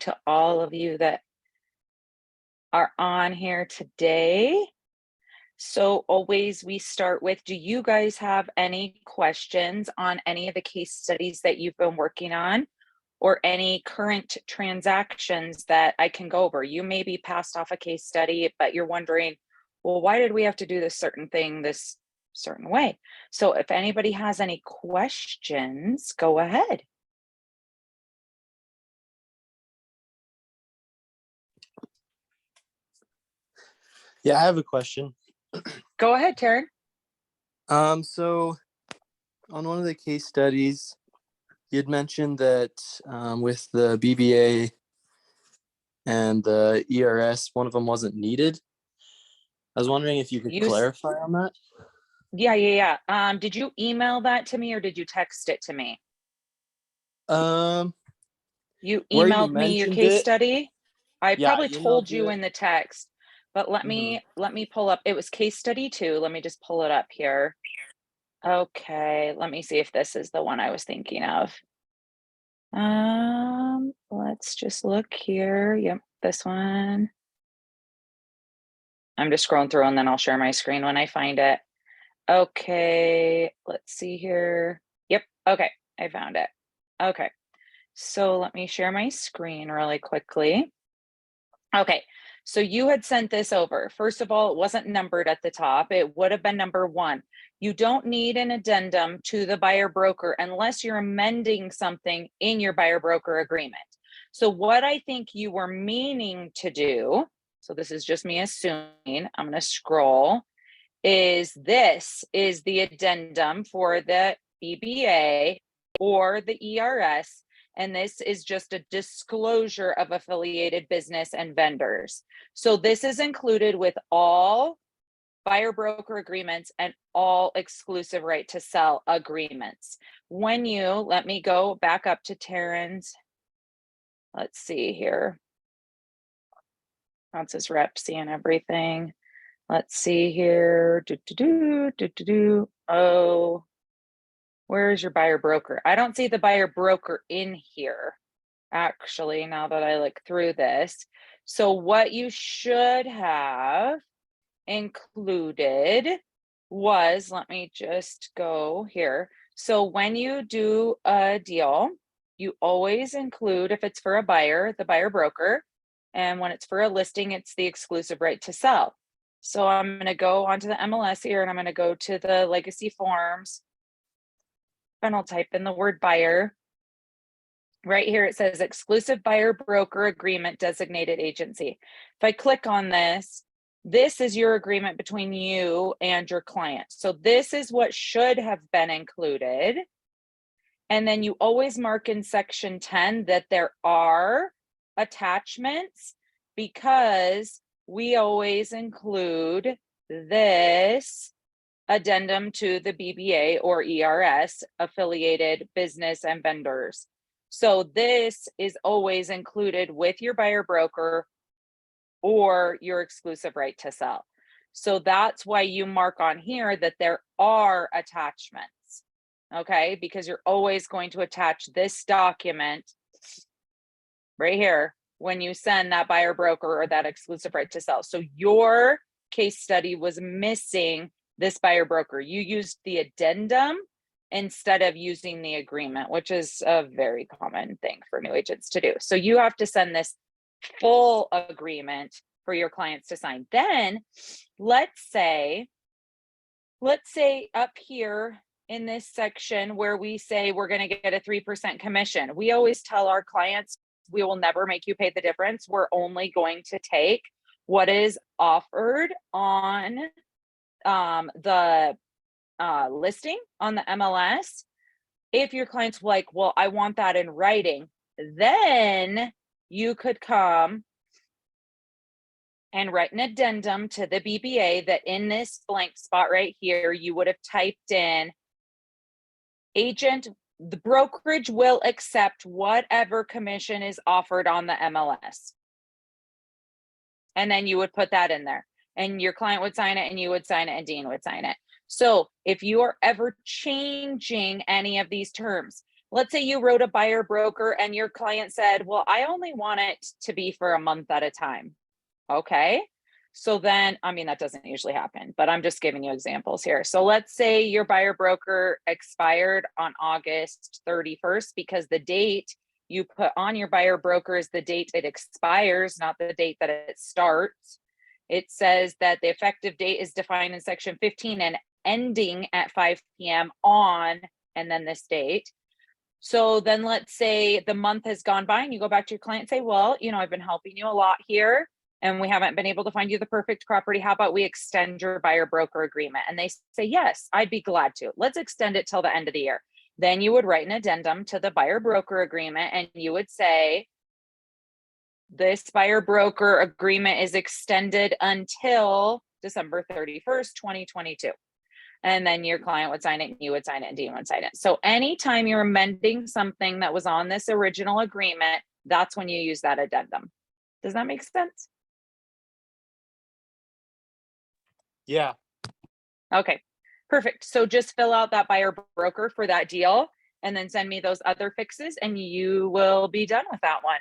to all of you that are on here today. So always we start with, do you guys have any questions on any of the case studies that you've been working on or any current transactions that I can go over? You may be passed off a case study, but you're wondering, well, why did we have to do this certain thing this certain way? So if anybody has any questions, go ahead. Yeah, I have a question. Go ahead, Taryn. So on one of the case studies, you'd mentioned that with the BBA and the ERS, one of them wasn't needed. I was wondering if you could clarify on that. Yeah. Did you email that to me or did you text it to me? You emailed me your case study. I probably told you in the text, but let me pull up. It was case study 2. Let me just pull it up here. Okay, let me see if this is the one I was thinking of. Let's just look here. Yep, this one. I'm just scrolling through and then I'll share my screen when I find it. Okay, let's see here. Yep, okay, I found it. Okay, so let me share my screen really quickly. Okay, so you had sent this over. First of all, it wasn't numbered at the top. It would have been number 1. You don't need an addendum to the buyer broker unless you're amending something in your buyer broker agreement. So what I think you were meaning to do, so this is just me assuming, I'm going to scroll, is this is the addendum for the BBA or the ERS. And this is just a disclosure of affiliated business and vendors. So this is included with all buyer broker agreements and all exclusive right to sell agreements. When you, let me go back up to Taryn's, let's see here. That's his rep seeing everything. Let's see here. Oh, where is your buyer broker? I don't see the buyer broker in here, actually, now that I look through this. So what you should have included was, let me just go here. So when you do a deal, you always include, if it's for a buyer, the buyer broker. And when it's for a listing, it's the exclusive right to sell. So I'm going to go onto the MLS here and I'm going to go to the legacy forms. And I'll type in the word buyer. Right here, it says exclusive buyer broker agreement designated agency. If I click on this, this is your agreement between you and your client. So this is what should have been included. And then you always mark in section 10 that there are attachments because we always include this addendum to the BBA or ERS, affiliated business and vendors. So this is always included with your buyer broker or your exclusive right to sell. So that's why you mark on here that there are attachments, okay? Because you're always going to attach this document right here when you send that buyer broker or that exclusive right to sell. So your case study was missing this buyer broker. You used the addendum instead of using the agreement, which is a very common thing for new agents to do. So you have to send this full agreement for your clients to sign. Then let's say up here in this section where we say we're going to get a 3% commission, we always tell our clients, we will never make you pay the difference. We're only going to take what is offered on the listing on the MLS. If your client's like, well, I want that in writing, then you could come and write an addendum to the BBA that in this blank spot right here, you would have typed in agent, the brokerage will accept whatever commission is offered on the MLS. And then you would put that in there and your client would sign it and you would sign it and Dean would sign it. So if you are ever changing any of these terms, let's say you wrote a buyer broker and your client said, well, I only want it to be for a month at a time. Okay. So then, I mean, that doesn't usually happen, but I'm just giving you examples here. So let's say your buyer broker expired on August 31st because the date you put on your buyer broker is the date it expires, not the date that it starts. It says that the effective date is defined in section 15 and ending at 5 p.m. on, and then this date. So then let's say the month has gone by and you go back to your client and say, well, I've been helping you a lot here and we haven't been able to find you the perfect property. How about we extend your buyer broker agreement? And they say, yes, I'd be glad to. Let's extend it till the end of the year. Then you would write an addendum to the buyer broker agreement and you would say, this buyer broker agreement is extended until December 31st, 2022. And then your client would sign it, and you would sign it, and Dean would sign it. So anytime you're amending something that was on this original agreement, that's when you use that addendum. Does that make sense? Yeah. Okay, perfect. So just fill out that buyer broker for that deal and then send me those other fixes and you will be done with that one.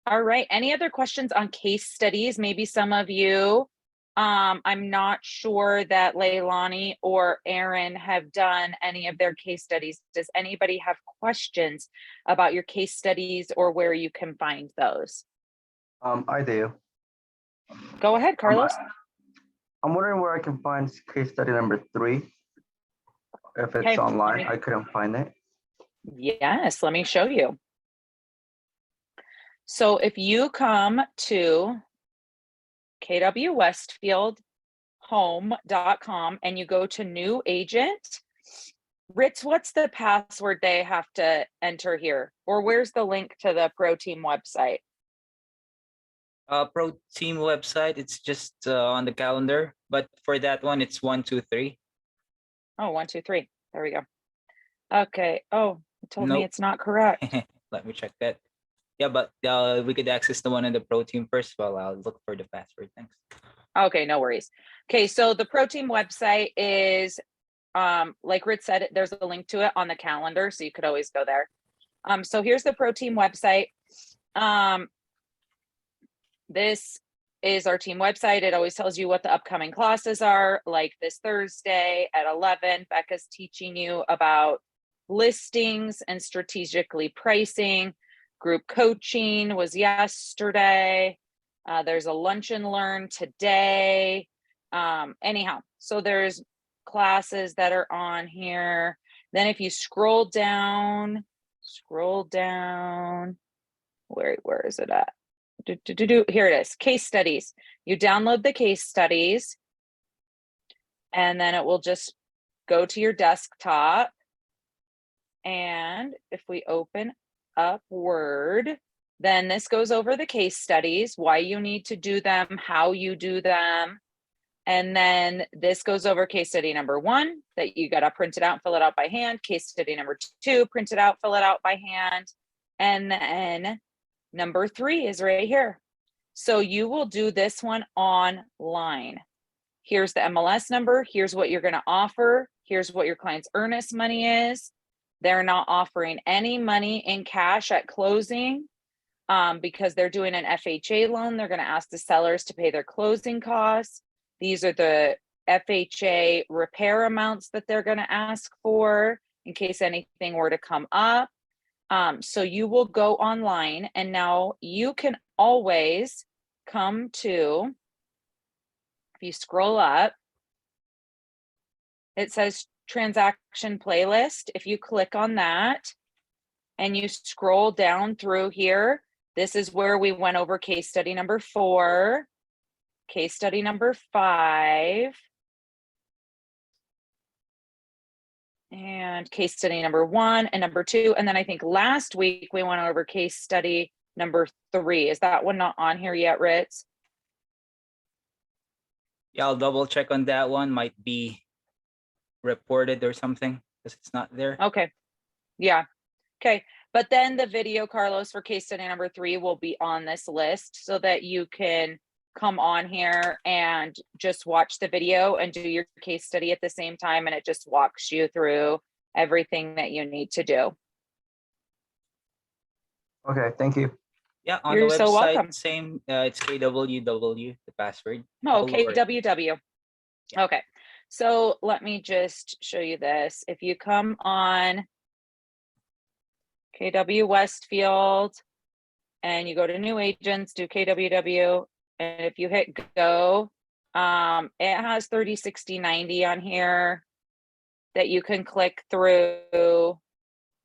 All right, any other questions on case studies? Maybe some of you, I'm not sure that Leilani or Aaron have done any of their case studies. Does anybody have questions about your case studies or where you can find those? I do. Go ahead, Carlos. I'm wondering where I can find case study number 3. If it's Okay, online, I couldn't find it. Yes, let me show you. So if you come to kwwestfieldhome.com and you go to new agent, Ritz, what's the password they have to enter here? Or where's the link to the Pro Team website? Pro Team website, it's just on the calendar, but for that one, it's 123. Oh, 123. There we go. Okay. Oh, it told me Nope. it's not correct. Let me check that. Yeah, but we could access the one in the Pro Team first. Well, I'll look for the password. Thanks. Okay, no worries. Okay, so the Pro Team website is, like Ritz said, there's a link to it on the calendar, so you could always go there. So here's the Pro Team website. This is our team website. It always tells you what the upcoming classes are. Like this Thursday at 11, Becca's teaching you about listings and strategically pricing. Group coaching was yesterday. There's a lunch and learn today. Anyhow, so there's classes that are on here. Then if you scroll down, where is it at? Here it is, case studies. You download the case studies and then it will just go to your desktop. And if we open up Word, then this goes over the case studies, why you need to do them, how you do them. And then this goes over case study number 1 that you got to print it out, fill it out by hand. Case study number 2, print it out, fill it out by hand. And then number 3 is right here. So you will do this one online. Here's the MLS number. Here's what you're going to offer. Here's what your client's earnest money is. They're not offering any money in cash at closing because they're doing an FHA loan. They're going to ask the sellers to pay their closing costs. These are the FHA repair amounts that they're going to ask for in case anything were to come up. So you will go online and now you can always come to, if you scroll up, it says transaction playlist. If you click on that and you scroll down through here, this is where we went over case study number 4, case study number 5, and case study number 1 and number 2. And then I think last week we went over case study number 3. Is that one not on here yet, Ritz? Yeah, I'll double check on that one. Might be reported or something because it's not there. Okay. Yeah. Okay. But then the video, Carlos, for case study number 3 will be on this list so that you can come on here and just watch the video and do your case study at the same time, and it just walks you through everything that you need to do. Okay, thank you. Yeah, on You're the so website, welcome. same. It's KWW, the password. Oh, all lowercase. KWW. Okay, so let me just show you this. If you come on KW Westfield and you go to new agents, do KWW, and if you hit go, it has 30, 60, 90 on here that you can click through,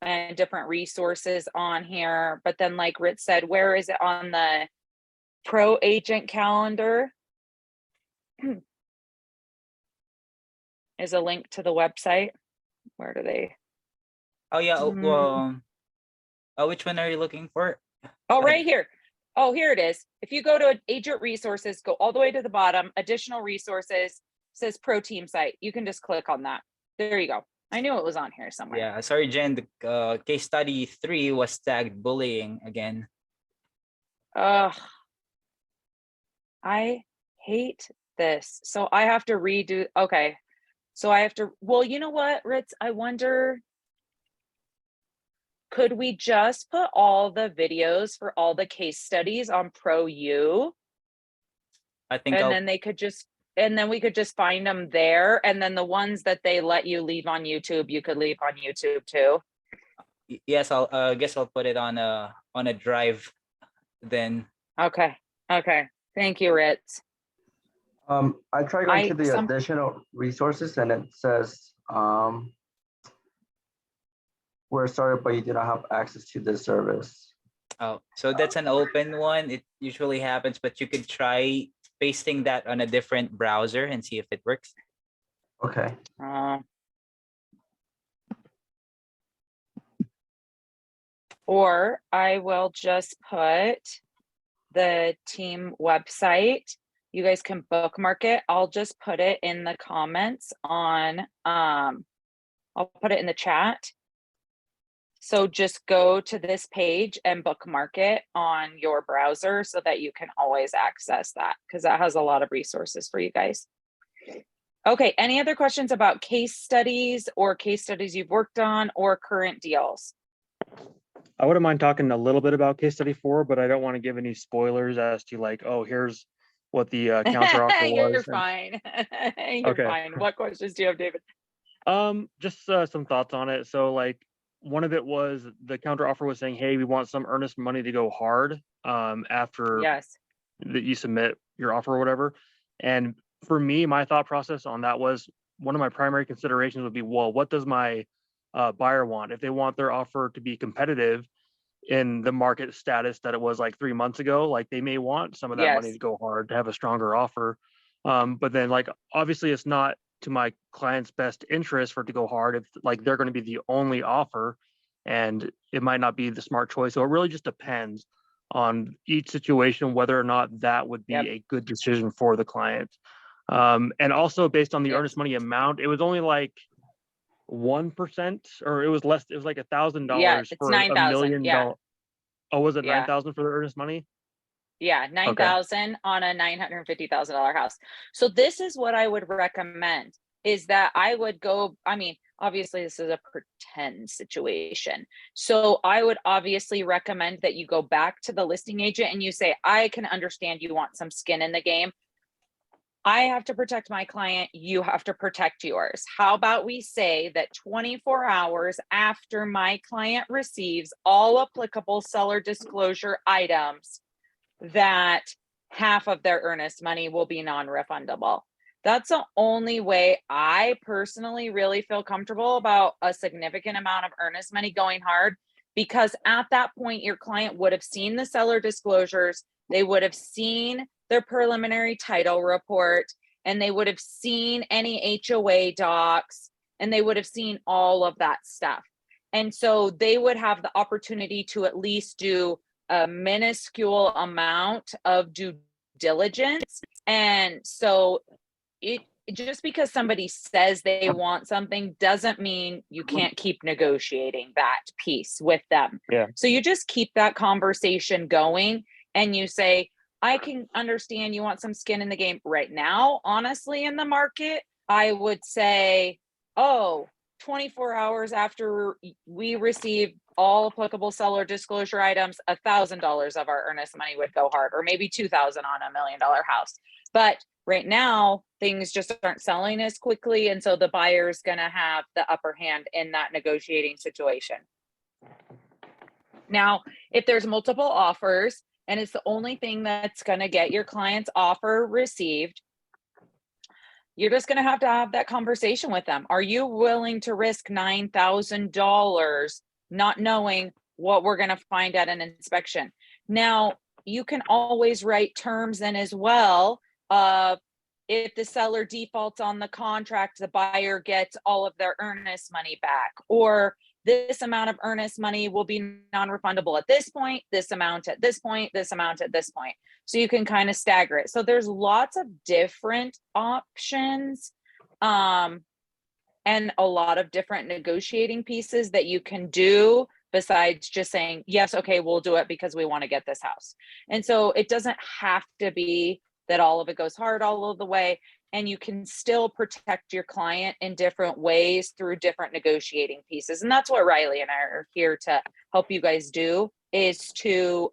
and different resources on here. But then, like Rich said, where is it on the pro agent calendar? Is a link to the website. Where do they? Oh yeah. Mm. Which one are you looking for? Oh, right here. Oh, here it is. If you go to agent resources, go all the way to the bottom, additional resources, says pro team site. You can just click on that. There you go. I knew it was on here somewhere. Yeah, sorry, Jen. The case study 3 was tagged bullying again. Ugh. I hate this. So I have to redo. Okay. So I have to, well, you know what, Ritz? I wonder, could we just put all the videos for all the case studies on Pro U? I think And I'll then they could just, and then we could just find them there. And then the ones that they let you leave on YouTube, you could leave on YouTube too. yes, I'll guess I'll put it on a drive then. Okay. Okay. Thank you, Ritz. I tried going to the some- additional resources and it says, we're sorry, but you do not have access to this service. Oh, so that's an open one. It usually happens, but you could try pasting that on a different browser and see if it works. Okay. Or I will just put the team website. You guys can bookmark it. I'll just put it in the comments on, I'll put it in the chat. So just go to this page and bookmark it on your browser so that you can always access that, because that has a lot of resources for you guys. Okay, any other questions about case studies or case studies you've worked on or current deals? I wouldn't mind talking a little bit about case study 4, but I don't want to give any spoilers as to like, oh, here's what the counter offer was. You're fine. You're Okay. fine. What questions do you have, David? Just some thoughts on it. So like one of it was the counter offer was saying, hey, we want some earnest money to go hard after Yes. that you submit your offer or whatever. And for me, my thought process on that was one of my primary considerations would be, well, what does my buyer want? If they want their offer to be competitive in the market status that it was like 3 months ago, like they may want some of that money Yes. to go hard to have a stronger offer. But then like, obviously it's not to my client's best interest for it to go hard if like they're going to be the only offer and it might not be the smart choice. So it really just depends on each situation, whether or not that would be Yep. a good decision for the client. And also based on the Yes. earnest money amount, it was only like 1%, or it was less, it was like $1,000 Yeah, it's for $1 $9,000. million. Yeah. Oh, was it Yeah. 9,000 for the earnest money? Yeah, 9,000 on a $950,000 house. So this is what I would recommend, is that I would go, I mean, obviously this is a pretend situation. So I would obviously recommend that you go back to the listing agent and you say, I can understand you want some skin in the game. I have to protect my client. You have to protect yours. How about we say that 24 hours after my client receives all applicable seller disclosure items, that half of their earnest money will be non-refundable. That's the only way I personally really feel comfortable about a significant amount of earnest money going hard, because at that point, your client would have seen the seller disclosures, they would have seen their preliminary title report, and they would have seen any HOA docs, and they would have seen all of that stuff. And so they would have the opportunity to at least do a minuscule amount of due diligence. And so it just because somebody says they want something doesn't mean you can't keep negotiating that piece with them. Yeah. So you just keep that conversation going and you say, I can understand you want some skin in the game right now. Honestly, in the market, I would say, oh, 24 hours after we receive all applicable seller disclosure items, $1,000 of our earnest money would go hard, or maybe 2,000 on $1 million house. But right now, things just aren't selling as quickly, and so the buyer's going to have the upper hand in that negotiating situation. Now, if there's multiple offers and it's the only thing that's going to get your client's offer received, you're just going to have that conversation with them. Are you willing to risk $9,000 not knowing what we're going to find at an inspection? Now, you can always write terms in as well. If the seller defaults on the contract, the buyer gets all of their earnest money back, or this amount of earnest money will be non-refundable at this point, this amount at this point, this amount at this point. So you can kind of stagger it. So there's lots of different options, and a lot of different negotiating pieces that you can do besides just saying, yes, okay, we'll do it because we want to get this house. And so it doesn't have to be that all of it goes hard all of the way, and you can still protect your client in different ways through different negotiating pieces. And that's what Riley and I are here to help you guys do, is to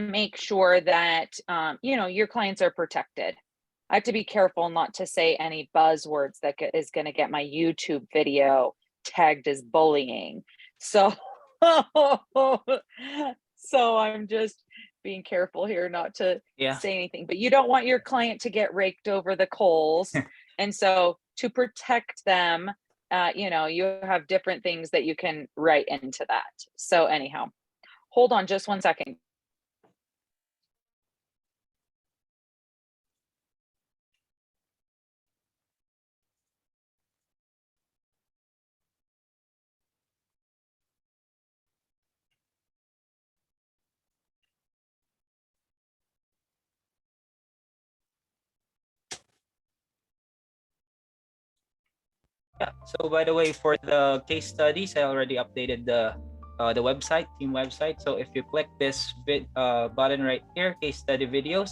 make sure that your clients are protected. I have to be careful not to say any buzzwords that is going to get my YouTube video tagged as bullying. So I'm just being careful here not to say anything, but you don't want your client to get raked over the coals. And so to protect them, you have different things that you can write into that. So anyhow, hold on just 1 second. Yeah. So by the way, for the case studies, I already updated the website, team website. So if you click this button right here, case study videos,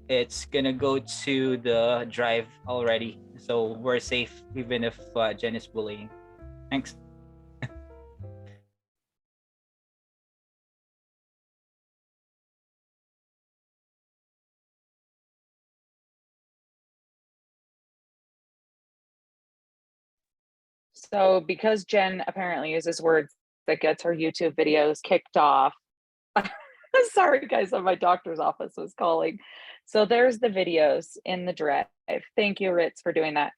it's gonna go to the drive already. So we're safe even if Jen is bullying. Thanks. So because Jen apparently uses words that gets her YouTube videos kicked off. Sorry guys, my doctor's office was calling. So there's the videos in the drive. Thank you, Ritz, for doing that.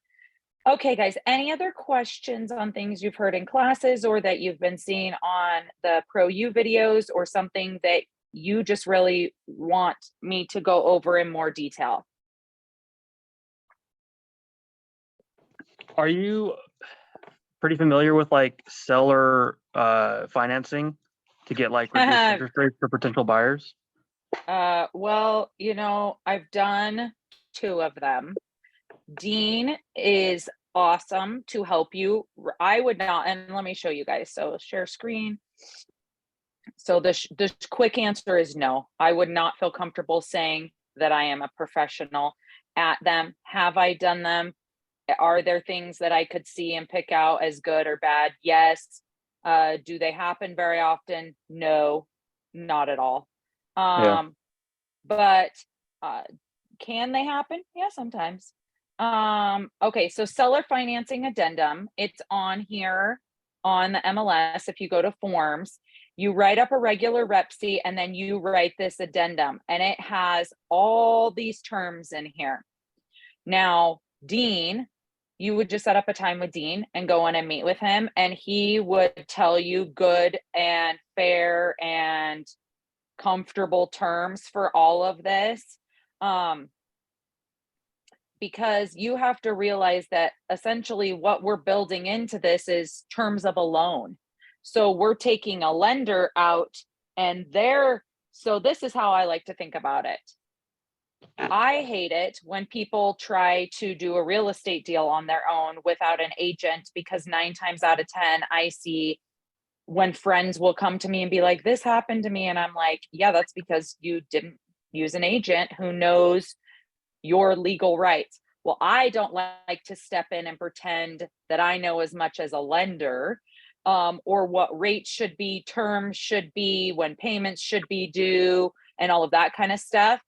Okay, guys, any other questions on things you've heard in classes or that you've been seeing on the Pro U videos, or something that you just really want me to go over in more detail? Are you pretty familiar with like seller financing to get like reduced interest rates for potential buyers? Well, I've done 2 of them. Dean is awesome to help you. I would not, and let me show you guys. So share screen. So the quick answer is no. I would not feel comfortable saying that I am a professional at them. Have I done them? Are there things that I could see and pick out as good or bad? Yes. Do they happen very often? No, not at all. But can they happen? Yeah, sometimes. Okay, so seller financing addendum, it's on here on the MLS. If you go to forms, you write up a regular rep sheet and then you write this addendum, and it has all these terms in here. Now, Dean, you would just set up a time with Dean and go in and meet with him, and he would tell you good and fair and comfortable terms for all of this. Because you have to realize that essentially what we're building into this is terms of a loan. So we're taking a lender out, and so this is how I like to think about it. I hate it when people try to do a real estate deal on their own without an agent, because 9 times out of 10, I see when friends will come to me and be like, this happened to me. And I'm like, yeah, that's because you didn't use an agent who knows your legal rights. Well, I don't like to step in and pretend that I know as much as a lender, or what rates should be, terms should be, when payments should be due, and all of that kind of stuff.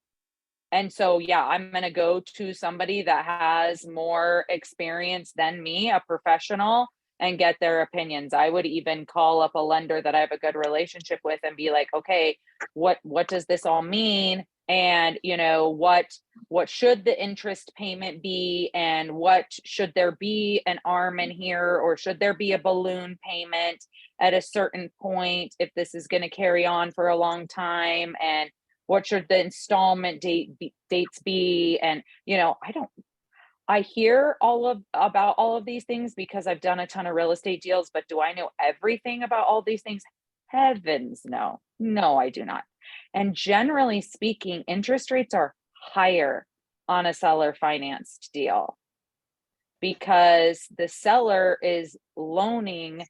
And so, yeah, I'm going to go to somebody that has more experience than me, a professional, and get their opinions. I would even call up a lender that I have a good relationship with and be like, okay, what does this all mean? And, you know, what should the interest payment be? And what should there be an arm in here? Or should there be a balloon payment at a certain point if this is going to carry on for a long time? And what should the installment dates be? And, you know, I hear about all of these things because I've done a ton of real estate deals, but do I know everything about all these things? Heavens, no. No, I do not. And generally speaking, interest rates are higher on a seller financed deal because the seller is loaning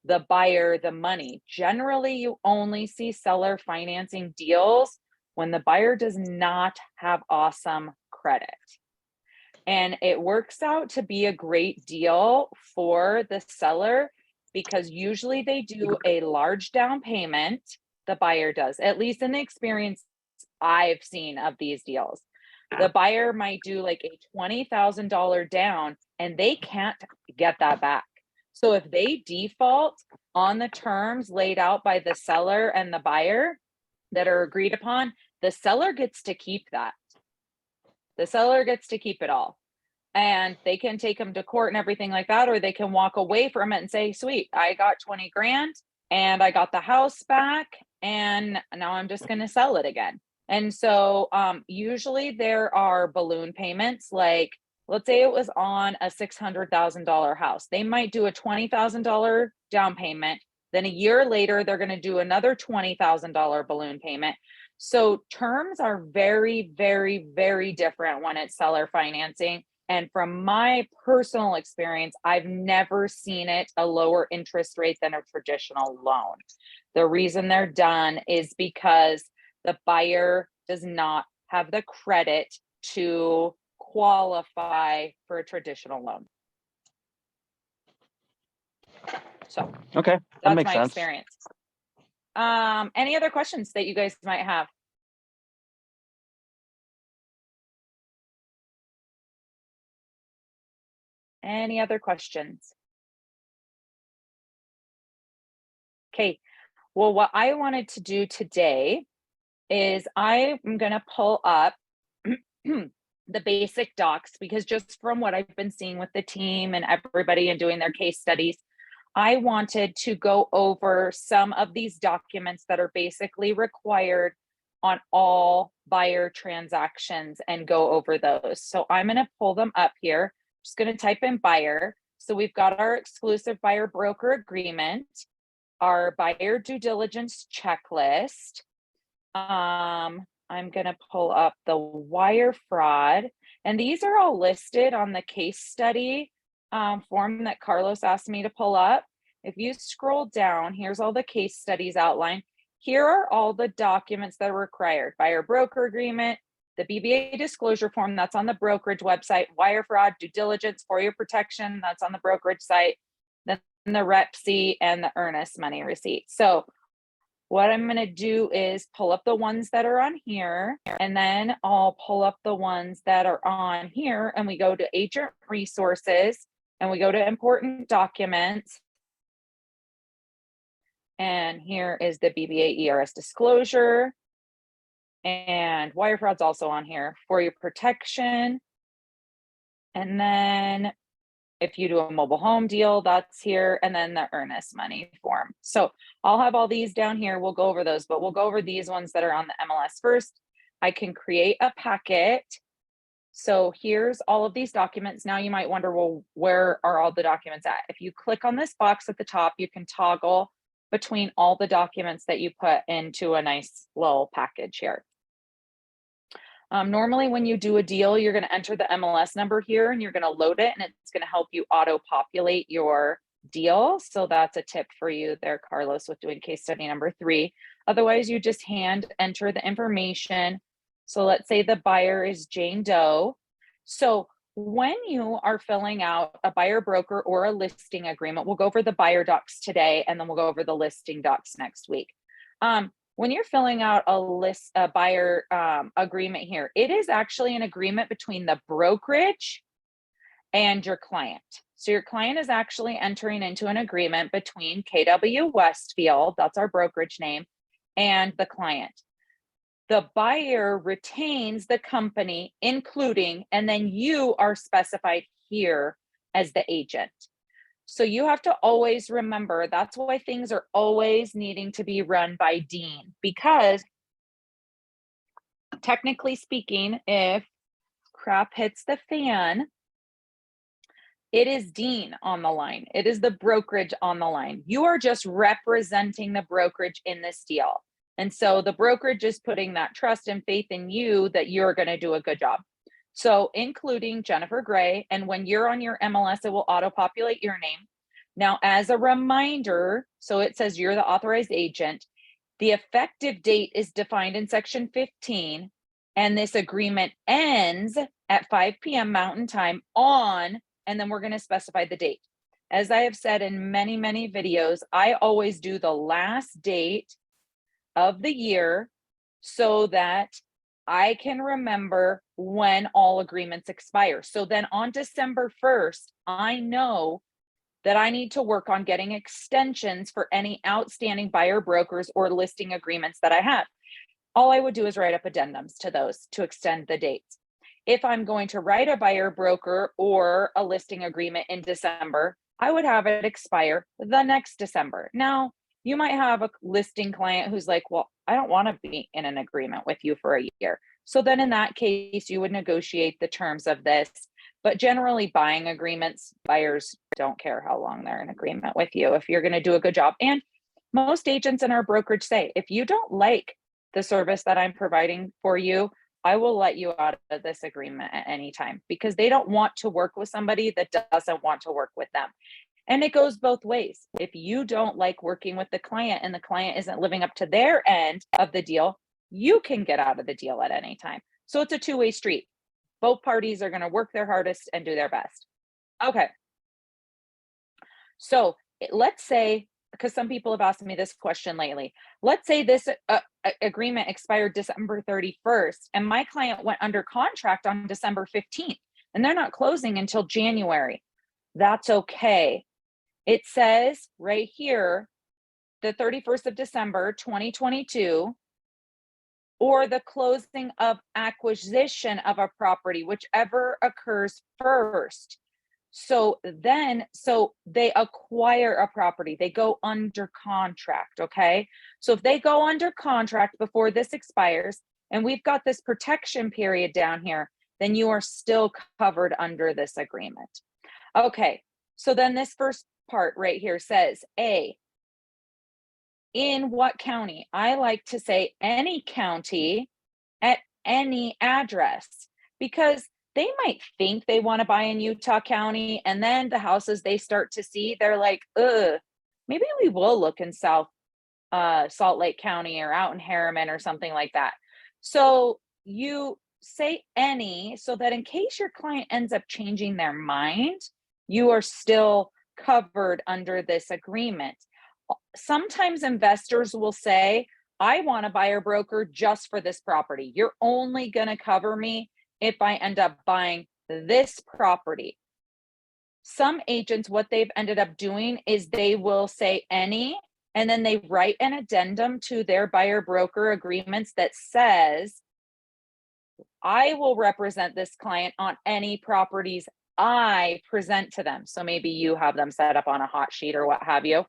the buyer the money. Generally, you only see seller financing deals when the buyer does not have awesome credit. And it works out to be a great deal for the seller because usually they do a large down payment, the buyer does, at least in the experience I've seen of these deals. The buyer might do like a $20,000 down and they can't get that back. So if they default on the terms laid out by the seller and the buyer that are agreed upon, the seller gets to keep that. The seller gets to keep it all. And they can take them to court and everything like that, or they can walk away from it and say, sweet, I got 20 grand and I got the house back and now I'm just going to sell it again. And so usually there are balloon payments, like let's say it was on a $600,000 house. They might do a $20,000 down payment. Then a year later, they're going to do another $20,000 balloon payment. So terms are very, very, very different when it's seller financing. And from my personal experience, I've never seen it a lower interest rate than a traditional loan. The reason they're done is because the buyer does not have the credit to qualify for a traditional loan. So Okay, that that's makes my sense. experience. Any other questions that you guys might have? Any other questions? Okay, well, what I wanted to do today is I'm going to pull up the basic docs because just from what I've been seeing with the team and everybody and doing their case studies, I wanted to go over some of these documents that are basically required on all buyer transactions and go over those. So I'm going to pull them up here. I'm just going to type in buyer. So we've got our exclusive buyer broker agreement, our buyer due diligence checklist. I'm going to pull up the wire fraud, and these are all listed on the case study form that Carlos asked me to pull up. If you scroll down, here's all the case studies outlined. Here are all the documents that are required: buyer broker agreement, the BBA disclosure form that's on the brokerage website, wire fraud, due diligence, for your protection that's on the brokerage site, then the rep C and the earnest money receipt. So what I'm going to do is pull up the ones that are on here, and then I'll pull up the ones that are on here, and we go to agent resources and we go to important documents. And here is the BBA ERS disclosure, and wire fraud's also on here, for your protection. And then if you do a mobile home deal, that's here, and then the earnest money form. So I'll have all these down here. We'll go over those, but we'll go over these ones that are on the MLS first. I can create a packet. So here's all of these documents. Now you might wonder, well, where are all the documents at? If you click on this box at the top, you can toggle between all the documents that you put into a nice little package here. Normally when you do a deal, you're going to enter the MLS number here and you're going to load it, and it's going to help you auto populate your deal. So that's a tip for you there, Carlos, with doing case study number 3. Otherwise, you just hand enter the information. So let's say the buyer is Jane Doe. So when you are filling out a buyer broker or a listing agreement, we'll go over the buyer docs today, and then we'll go over the listing docs next week. When you're filling out a buyer agreement here, it is actually an agreement between the brokerage and your client. So your client is actually entering into an agreement between KW Westfield, that's our brokerage name, and the client. The buyer retains the company, including, and then you are specified here as the agent. So you have to always remember, that's why things are always needing to be run by Dean, because technically speaking, if crap hits the fan, it is Dean on the line. It is the brokerage on the line. You are just representing the brokerage in this deal. And so the brokerage is putting that trust and faith in you that you're going to do a good job. So including Jennifer Gray, and when you're on your MLS, it will auto-populate your name. Now, as a reminder, so it says you're the authorized agent. The effective date is defined in section 15, and this agreement ends at 5 p.m. Mountain Time on, and then we're going to specify the date. As I have said in many, many videos, I always do the last date of the year so that I can remember when all agreements expire. So then on December 1st, I know that I need to work on getting extensions for any outstanding buyer brokers or listing agreements that I have. All I would do is write up addendums to those to extend the dates. If I'm going to write a buyer broker or a listing agreement in December, I would have it expire the next December. Now, you might have a listing client who's like, well, I don't want to be in an agreement with you for a year. So then in that case, you would negotiate the terms of this. But generally buying agreements, buyers don't care how long they're in agreement with you if you're going to do a good job. And most agents in our brokerage say, if you don't like the service that I'm providing for you, I will let you out of this agreement at any time, because they don't want to work with somebody that doesn't want to work with them. And it goes both ways. If you don't like working with the client and the client isn't living up to their end of the deal, you can get out of the deal at any time. So it's a two-way street. Both parties are going to work their hardest and do their best. Okay. So let's say, because some people have asked me this question lately, let's say this agreement expired December 31st and my client went under contract on December 15th and they're not closing until January. That's okay. It says right here, the 31st of December, 2022, or the closing of acquisition of a property, whichever occurs first. So they acquire a property, they go under contract, okay? So if they go under contract before this expires, and we've got this protection period down here, then you are still covered under this agreement. Okay, so then this first part right here says, A, in what county? I like to say any county at any address, because they might think they want to buy in Utah County, and then the houses they start to see, they're like, maybe we will look in Salt Lake County or out in Harriman or something like that. So you say any, so that in case your client ends up changing their mind, you are still covered under this agreement. Sometimes investors will say, I want a buyer broker just for this property. You're only going to cover me if I end up buying this property. Some agents, what they've ended up doing is they will say any, and then they write an addendum to their buyer broker agreements that says, I will represent this client on any properties I present to them. So maybe you have them set up on a hot sheet or what have you.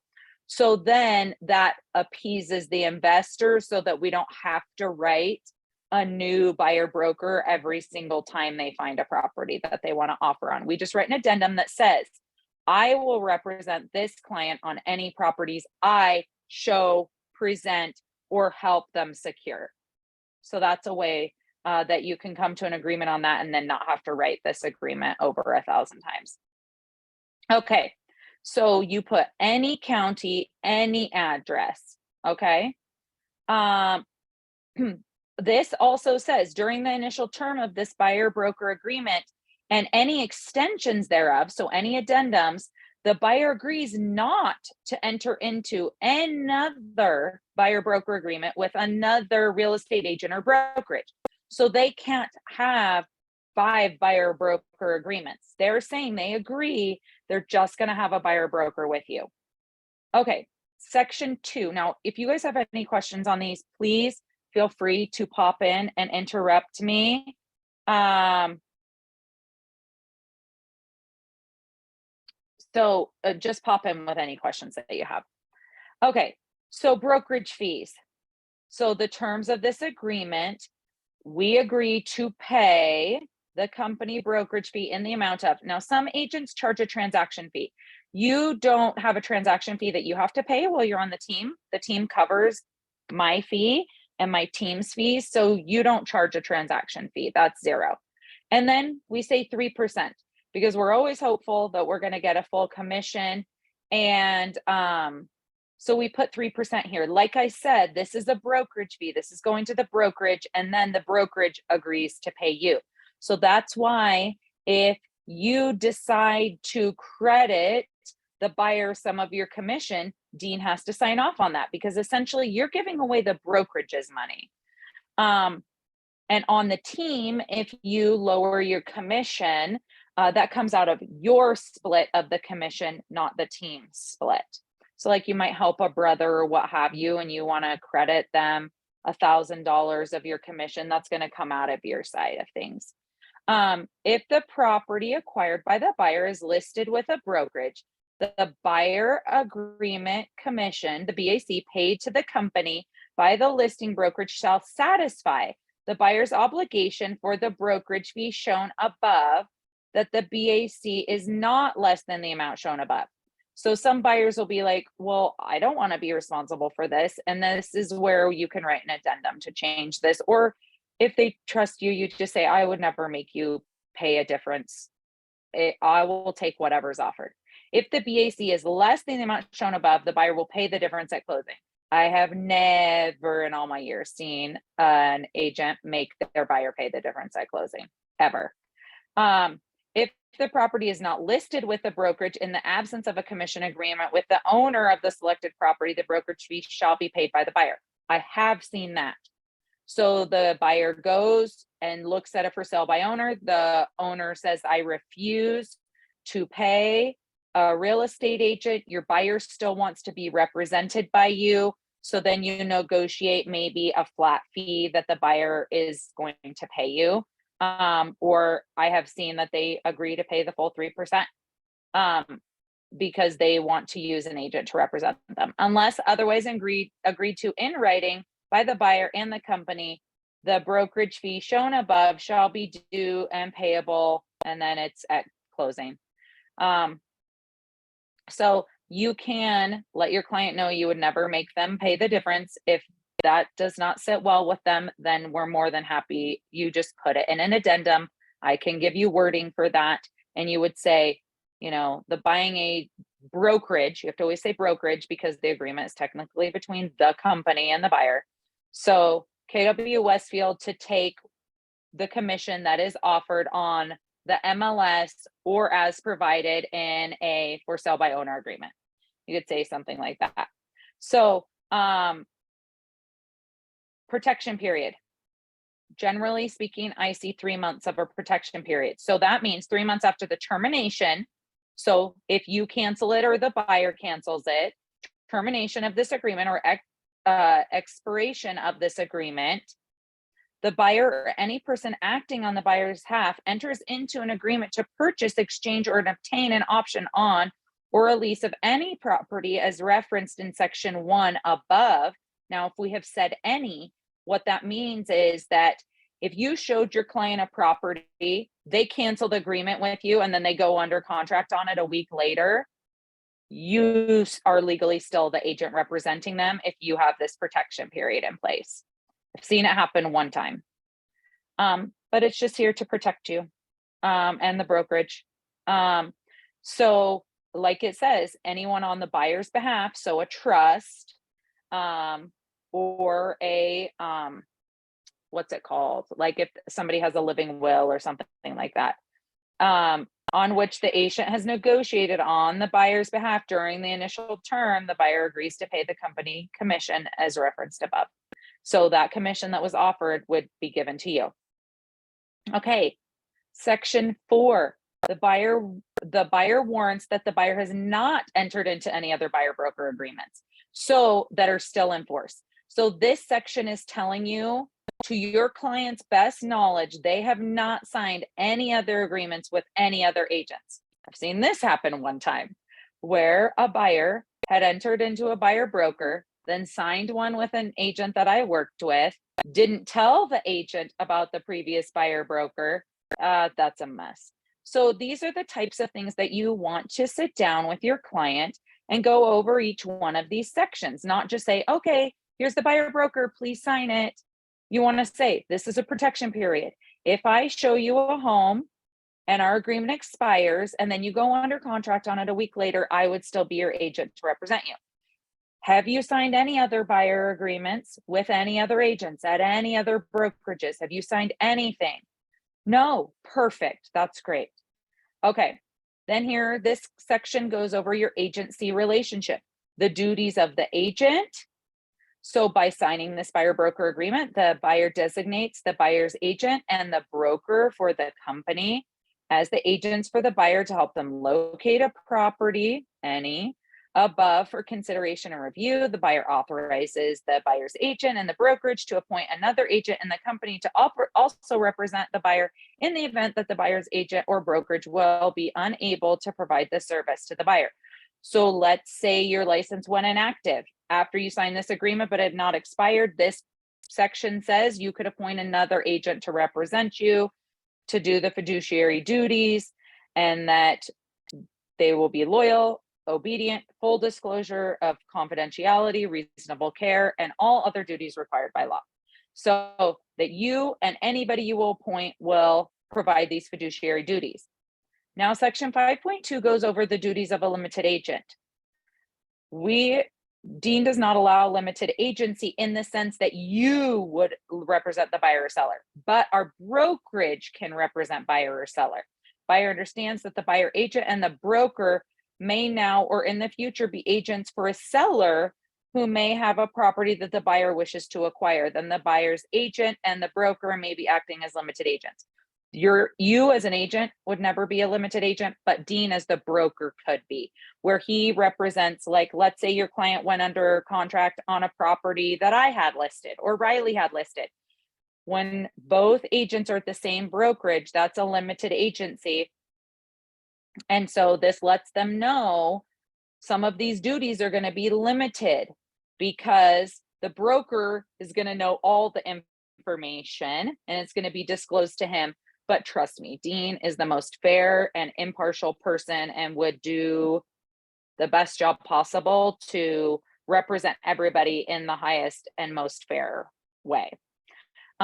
So then that appeases the investor so that we don't have to write a new buyer broker every single time they find a property that they want to offer on. We just write an addendum that says, I will represent this client on any properties I show, present, or help them secure. So that's a way that you can come to an agreement on that and then not have to write this agreement over 1,000 times. Okay, So you put any county, any address, okay? This also says during the initial term of this buyer broker agreement and any extensions thereof, so any addendums, the buyer agrees not to enter into another buyer broker agreement with another real estate agent or brokerage. So they can't have 5 buyer broker agreements. They're saying they agree, they're just going to have a buyer broker with you. Okay, section 2. Now, if you guys have any questions on these, please feel free to pop in and interrupt me. So just pop in with any questions that you have. Okay, so brokerage fees. So the terms of this agreement, we agree to pay the company brokerage fee in the amount of, now some agents charge a transaction fee. You don't have a transaction fee that you have to pay while you're on the team. The team covers my fee and my team's fees, so you don't charge a transaction fee. That's 0. And then we say 3%, because we're always hopeful that we're going to get a full commission. And so we put 3% here. Like I said, this is a brokerage fee. This is going to the brokerage, and then the brokerage agrees to pay you. So that's why if you decide to credit the buyer some of your commission, Dean has to sign off on that, because essentially you're giving away the brokerage's money. And on the team, if you lower your commission, that comes out of your split of the commission, not the team split. So like you might help a brother or what have you, and you want to credit them $1,000 of your commission, that's going to come out of your side of things. If the property acquired by the buyer is listed with a brokerage, the buyer agreement commission, the BAC paid to the company by the listing brokerage shall satisfy the buyer's obligation for the brokerage fee shown above, that the BAC is not less than the amount shown above. So some buyers will be like, well, I don't want to be responsible for this. And this is where you can write an addendum to change this. Or if they trust you, you just say, I would never make you pay a difference. I will take whatever's offered. If the BAC is less than the amount shown above, the buyer will pay the difference at closing. I have never in all my years seen an agent make their buyer pay the difference at closing, ever. If the property is not listed with the brokerage, in the absence of a commission agreement with the owner of the selected property, the brokerage fee shall be paid by the buyer. I have seen that. So the buyer goes and looks at it for sale by owner. The owner says, I refuse to pay a real estate agent. Your buyer still wants to be represented by you. So then you negotiate maybe a flat fee that the buyer is going to pay you. Or I have seen that they agree to pay the full 3% because they want to use an agent to represent them. Unless otherwise agreed to in writing by the buyer and the company, the brokerage fee shown above shall be due and payable, and then it's at closing. So you can let your client know you would never make them pay the difference. If that does not sit well with them, then we're more than happy. You just put it in an addendum. I can give you wording for that. And you would say, you know, the buying a brokerage, you have to always say brokerage because the agreement is technically between the company and the buyer. So KW Westfield to take the commission that is offered on the MLS or as provided in a for sale by owner agreement. You could say something like that. So protection period. Generally speaking, I see 3 months of a protection period. So that means 3 months after the termination. So if you cancel it or the buyer cancels it, termination of this agreement or expiration of this agreement, the buyer or any person acting on the buyer's behalf enters into an agreement to purchase, exchange, or obtain an option on or a lease of any property as referenced in section 1 above. Now, if we have said any, what that means is that if you showed your client a property, they cancel the agreement with you, and then they go under contract on it a week later, you are legally still the agent representing them if you have this protection period in place. I've seen it happen one time. But it's just here to protect you and the brokerage. So like it says, anyone on the buyer's behalf, so a trust, or a, what's it called? Like if somebody has a living will or something like that, on which the agent has negotiated on the buyer's behalf during the initial term, the buyer agrees to pay the company commission as referenced above. So that commission that was offered would be given to you. Okay, section 4, the buyer warrants that the buyer has not entered into any other buyer broker agreements, so that are still in force. So this section is telling you, to your client's best knowledge, they have not signed any other agreements with any other agents. I've seen this happen one time where a buyer had entered into a buyer broker, then signed one with an agent that I worked with, didn't tell the agent about the previous buyer broker. That's a mess. So these are the types of things that you want to sit down with your client and go over each one of these sections, not just say, okay, here's the buyer broker, please sign it. You want to say, this is a protection period. If I show you a home and our agreement expires and then you go under contract on it a week later, I would still be your agent to represent you. Have you signed any other buyer agreements with any other agents at any other brokerages? Have you signed anything? No, perfect. That's great. Okay, then here, this section goes over your agency relationship, the duties of the agent. So by signing this buyer broker agreement, the buyer designates the buyer's agent and the broker for the company as the agents for the buyer to help them locate a property, any above, for consideration and review. The buyer authorizes the buyer's agent and the brokerage to appoint another agent in the company to also represent the buyer in the event that the buyer's agent or brokerage will be unable to provide the service to the buyer. So let's say your license went inactive after you signed this agreement, but had not expired. This section says you could appoint another agent to represent you to do the fiduciary duties, and that they will be loyal, obedient, full disclosure of confidentiality, reasonable care, and all other duties required by law. So that you and anybody you will appoint will provide these fiduciary duties. Now, section 5.2 goes over the duties of a limited agent. Dean does not allow limited agency in the sense that you would represent the buyer or seller, but our brokerage can represent buyer or seller. Buyer understands that the buyer agent and the broker may now or in the future be agents for a seller who may have a property that the buyer wishes to acquire. Then the buyer's agent and the broker may be acting as limited agents. You as an agent would never be a limited agent, but Dean as the broker could be, where he represents, like, let's say your client went under contract on a property that I had listed or Riley had listed. When both agents are at the same brokerage, that's a limited agency. And so this lets them know some of these duties are going to be limited because the broker is going to know all the information and it's going to be disclosed to him. But trust me, Dean is the most fair and impartial person and would do the best job possible to represent everybody in the highest and most fair way.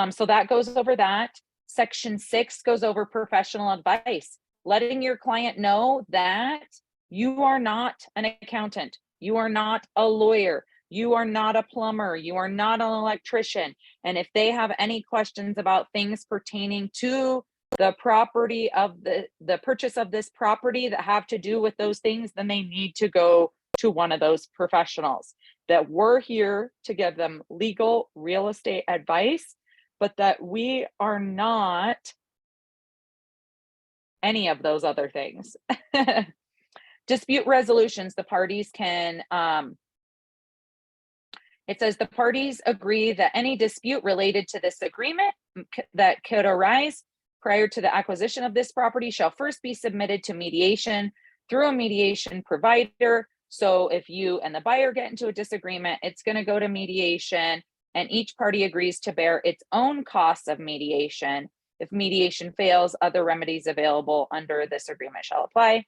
So that goes over that. Section 6 goes over professional advice, letting your client know that you are not an accountant, you are not a lawyer, you are not a plumber, you are not an electrician. And if they have any questions about things pertaining to the property of the purchase of this property that have to do with those things, then they need to go to one of those professionals. That we're here to give them legal real estate advice, but that we are not any of those other things. Dispute resolutions, the parties can, it says the parties agree that any dispute related to this agreement that could arise prior to the acquisition of this property shall first be submitted to mediation through a mediation provider. So if you and the buyer get into a disagreement, it's going to go to mediation and each party agrees to bear its own costs of mediation. If mediation fails, other remedies available under this agreement shall apply.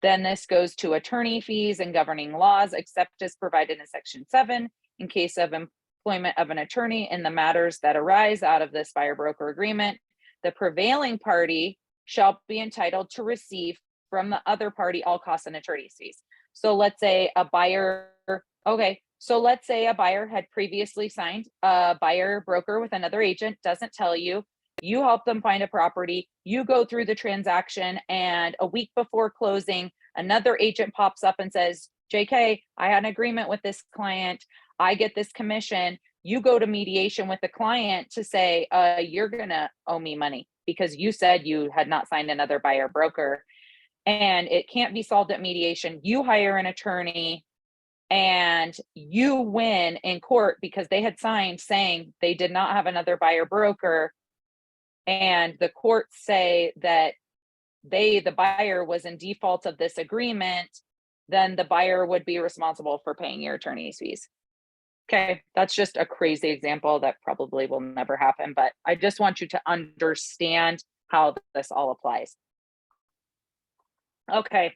Then this goes to attorney fees and governing laws, except as provided in section 7, in case of employment of an attorney in the matters that arise out of this buyer broker agreement. The prevailing party shall be entitled to receive from the other party all costs and attorney's fees. So let's say a buyer, okay, so let's say a buyer had previously signed a buyer broker with another agent, doesn't tell you, you help them find a property, you go through the transaction, and a week before closing, another agent pops up and says, JK, I had an agreement with this client, I get this commission. You go to mediation with the client to say, you're gonna owe me money because you said you had not signed another buyer broker, and it can't be solved at mediation. You hire an attorney and you win in court because they had signed saying they did not have another buyer broker, and the courts say that the buyer was in default of this agreement, then the buyer would be responsible for paying your attorney's fees. Okay, that's just a crazy example that probably will never happen, but I just want you to understand how this all applies. Okay,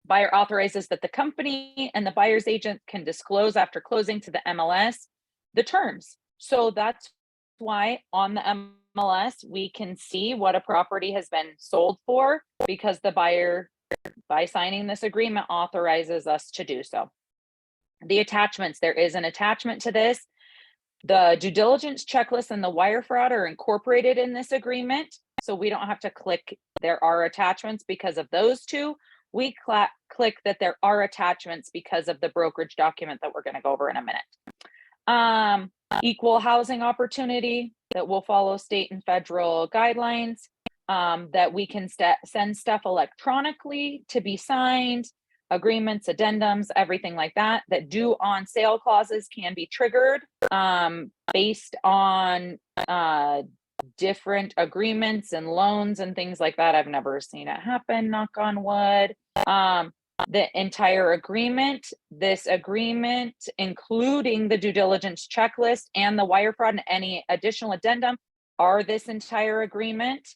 buyer authorizes that the company and the buyer's agent can disclose after closing to the MLS the terms. So that's why on the MLS, we can see what a property has been sold for, because the buyer, by signing this agreement, authorizes us to do so. The attachments, there is an attachment to this. The due diligence checklist and the wire fraud are incorporated in this agreement, so we don't have to click there are attachments because of those two. We click that there are attachments because of the brokerage document that we're going to go over in a minute. Equal housing opportunity, that will follow state and federal guidelines, that we can send stuff electronically to be signed, agreements, addendums, everything like that, that due on sale clauses can be triggered based on different agreements and loans and things like that. I've never seen it happen, knock on wood. The entire agreement, this agreement, including the due diligence checklist and the wire fraud and any additional addendum, are this entire agreement.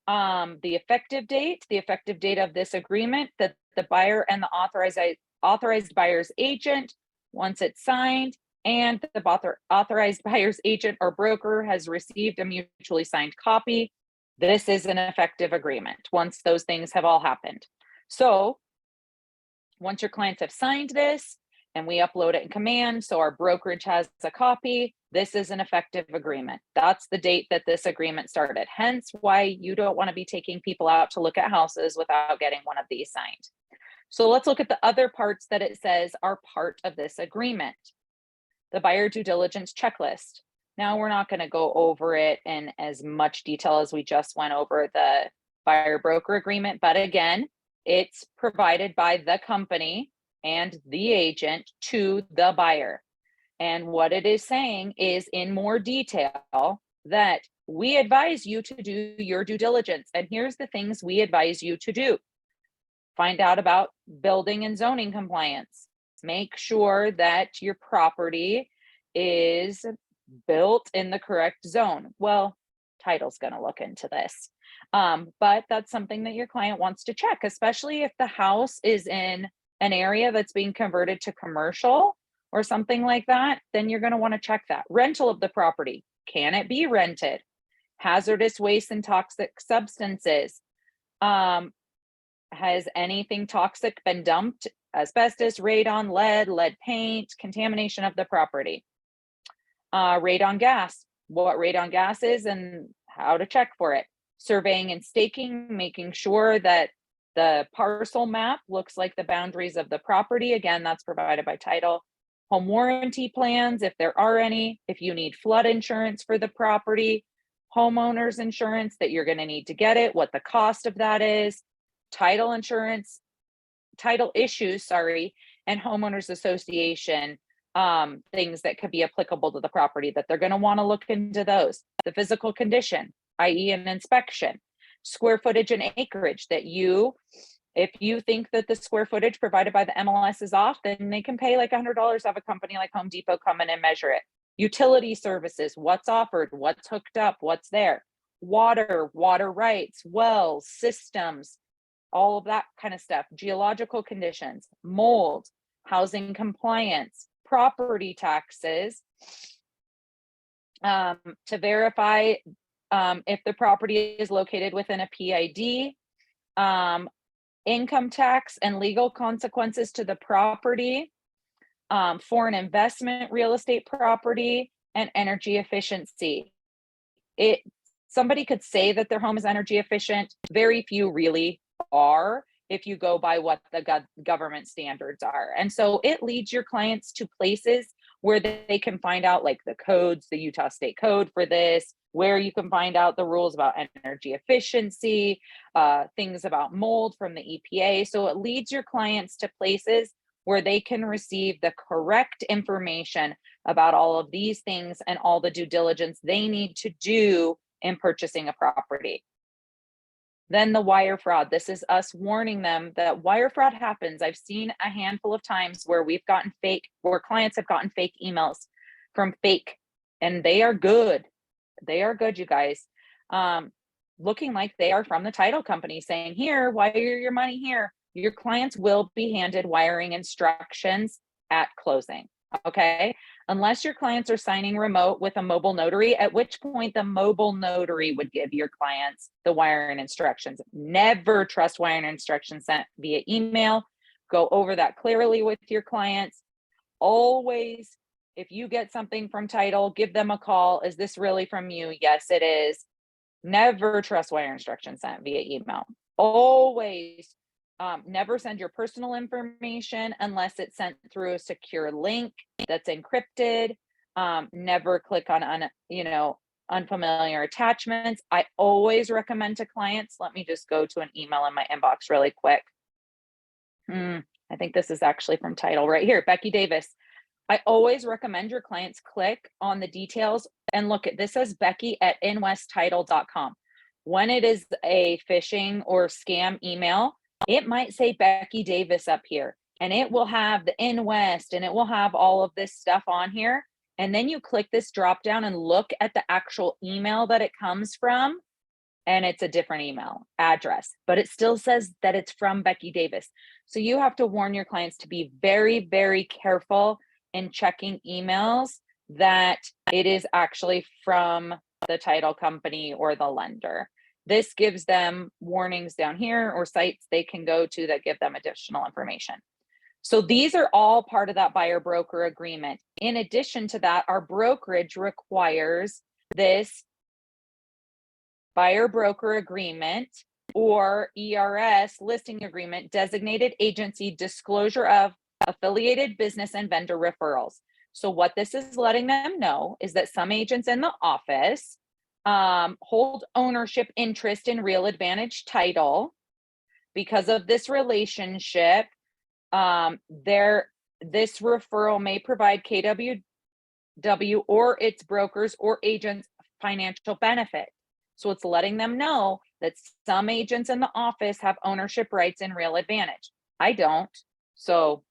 The effective date of this agreement, that the buyer and the authorized buyer's agent, once it's signed and the authorized buyer's agent or broker has received a mutually signed copy, this is an effective agreement once those things have all happened. So once your clients have signed this and we upload it in command, so our brokerage has a copy, this is an effective agreement. That's the date that this agreement started. Hence why you don't want to be taking people out to look at houses without getting one of these signed. So let's look at the other parts that it says are part of this agreement. The buyer due diligence checklist. Now we're not going to go over it in as much detail as we just went over the buyer broker agreement, but again, it's provided by the company and the agent to the buyer. And what it is saying is in more detail that we advise you to do your due diligence. And here's the things we advise you to do. Find out about building and zoning compliance. Make sure that your property is built in the correct zone. Well, title's going to look into this. But that's something that your client wants to check, especially if the house is in an area that's being converted to commercial or something like that, then you're going to want to check that. Rental of the property. Can it be rented? Hazardous waste and toxic substances. Has anything toxic been dumped? Asbestos, radon, lead paint, contamination of the property. Radon gas. What radon gas is and how to check for it. Surveying and staking, making sure that the parcel map looks like the boundaries of the property. Again, that's provided by title. Home warranty plans, if there are any. If you need flood insurance for the property. Homeowners insurance, that you're going to need to get it, what the cost of that is. Title insurance, title issues, sorry, and homeowners association things that could be applicable to the property, that they're going to want to look into those. The physical condition, i.e. an inspection. Square footage and acreage, that if you think that the square footage provided by the MLS is off, then they can pay like $100, have a company like Home Depot come in and measure it. Utility services, what's offered, what's hooked up, what's there. Water rights, wells, systems, all of that kind of stuff. Geological conditions, mold, housing compliance, property taxes, to verify if the property is located within a PID, income tax and legal consequences to the property, foreign investment, real estate property, and energy efficiency. Somebody could say that their home is energy efficient. Very few really are, if you go by what the government standards are. And so it leads your clients to places where they can find out, like, the codes, the Utah State Code for this, where you can find out the rules about energy efficiency, things about mold from the EPA. So it leads your clients to places where they can receive the correct information about all of these things and all the due diligence they need to do in purchasing a property. Then the wire fraud. This is us warning them that wire fraud happens. I've seen a handful of times where where clients have gotten fake emails from fake, and they are good. They are good, you guys. Looking like they are from the title company saying, here, wire your money here. Your clients will be handed wiring instructions at closing. Okay. Unless your clients are signing remote with a mobile notary, at which point the mobile notary would give your clients the wiring instructions. Never trust wiring instructions sent via email. Go over that clearly with your clients. Always, if you get something from title, give them a call. Is this really from you? Yes, it is. Never trust wire instructions sent via email. Always. Never send your personal information unless it's sent through a secure link that's encrypted. Never click on unfamiliar attachments. I always recommend to clients, let me just go to an email in my inbox really quick. I think this is actually from title right here, Becky Davis. I always recommend your clients click on the details and look at this. Says Becky at inwesttitle.com. When it is a phishing or scam email, it might say Becky Davis up here, and it will have the InWest, and it will have all of this stuff on here. And then you click this drop down and look at the actual email that it comes from, and it's a different email address, but it still says that it's from Becky Davis. So you have to warn your clients to be very, very careful in checking emails that it is actually from the title company or the lender. This gives them warnings down here or sites they can go to that give them additional information. So these are all part of that buyer broker agreement. In addition to that, our brokerage requires this buyer broker agreement, or ERS listing agreement, designated agency disclosure of affiliated business and vendor referrals. So what this is letting them know is that some agents in the office hold ownership interest in Real Advantage title. Because of this relationship, this referral may provide KWW or its brokers or agents financial benefit. So it's letting them know that some agents in the office have ownership rights in Real Advantage. I don't. So,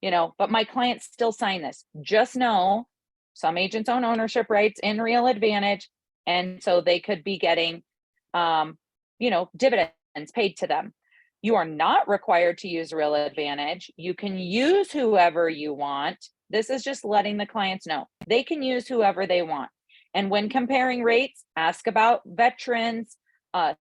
but my clients still sign this. Just know some agents own ownership rights in Real Advantage. And so they could be getting, dividends paid to them. You are not required to use Real Advantage. You can use whoever you want. This is just letting the clients know they can use whoever they want. And when comparing rates, ask about veterans,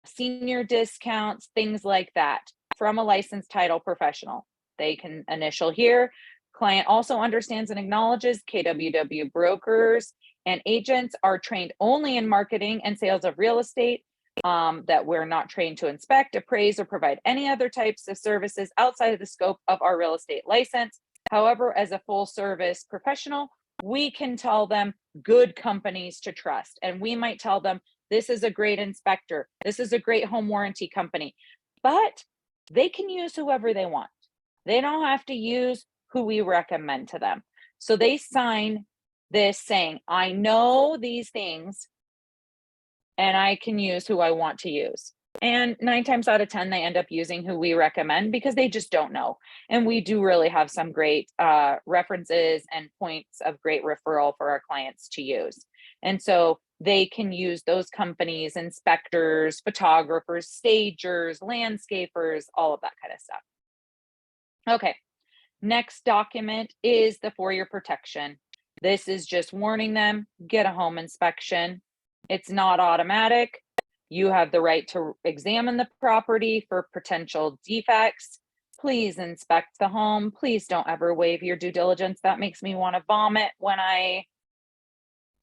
senior discounts, things like that from a licensed title professional. They can initial here. Client also understands and acknowledges KWW brokers and agents are trained only in marketing and sales of real estate, that we're not trained to inspect, appraise, or provide any other types of services outside of the scope of our real estate license. However, as a full service professional, we can tell them good companies to trust. And we might tell them, this is a great inspector. This is a great home warranty company. But they can use whoever they want. They don't have to use who we recommend to them. So they sign this saying, I know these things and I can use who I want to use. And 9 times out of 10, they end up using who we recommend because they just don't know. And we do really have some great references and points of great referral for our clients to use. And so they can use those companies, inspectors, photographers, stagers, landscapers, all of that kind of stuff. Okay, next document is the 4-year protection. This is just warning them, get a home inspection. It's not automatic. You have the right to examine the property for potential defects. Please inspect the home. Please don't ever waive your due diligence. That makes me want to vomit when I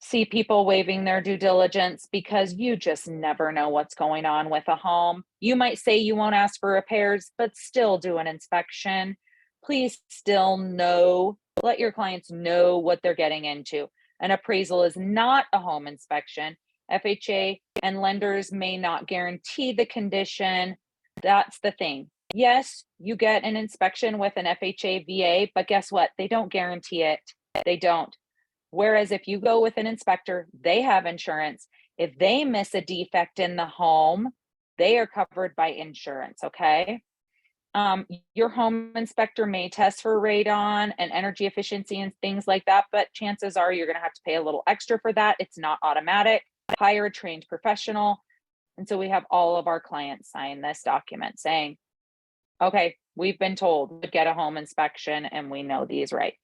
see people waiving their due diligence, because you just never know what's going on with a home. You might say you won't ask for repairs, but still do an inspection. Please still let your clients know what they're getting into. An appraisal is not a home inspection. FHA and lenders may not guarantee the condition. That's the thing. Yes, you get an inspection with an FHA VA, but guess what? They don't guarantee it. They don't. Whereas if you go with an inspector, they have insurance. If they miss a defect in the home, they are covered by insurance, okay? Your home inspector may test for radon and energy efficiency and things like that, but chances are you're gonna have to pay a little extra for that. It's not automatic. Hire a trained professional. And so we have all of our clients sign this document saying, okay, we've been told to get a home inspection and we know these rights.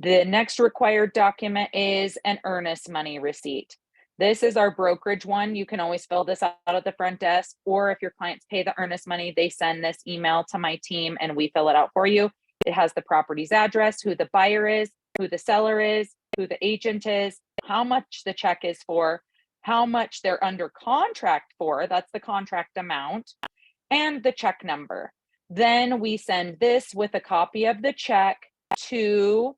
The next required document is an earnest money receipt. This is our brokerage one. You can always fill this out at the front desk, or if your clients pay the earnest money, they send this email to my team and we fill it out for you. It has the property's address, who the buyer is, who the seller is, who the agent is, how much the check is for, how much they're under contract for, that's the contract amount, and the check number. Then we send this with a copy of the check to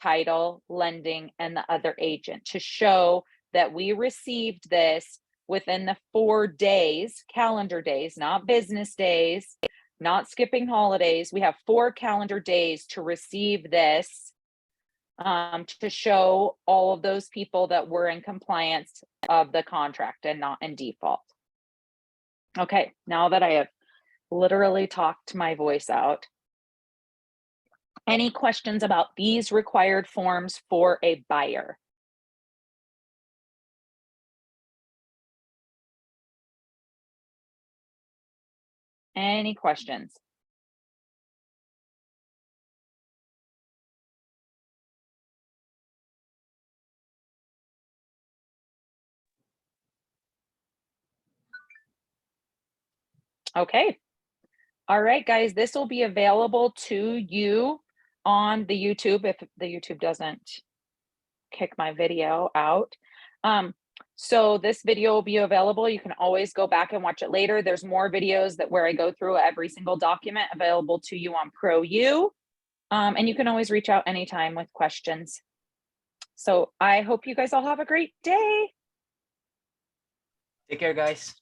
title, lending, and the other agent to show that we received this within the 4 days, calendar days, not business days, not skipping holidays. We have 4 calendar days to receive this, to show all of those people that were in compliance of the contract and not in default. Okay, now that I have literally talked my voice out, any questions about these required forms for a buyer? Any questions? Okay. All right, guys, this will be available to you on the YouTube if the YouTube doesn't kick my video out. So this video will be available. You can always go back and watch it later. There's more videos where I go through every single document available to you on ProU. And you can always reach out anytime with questions. So I hope you guys all have a great day. Take care, guys.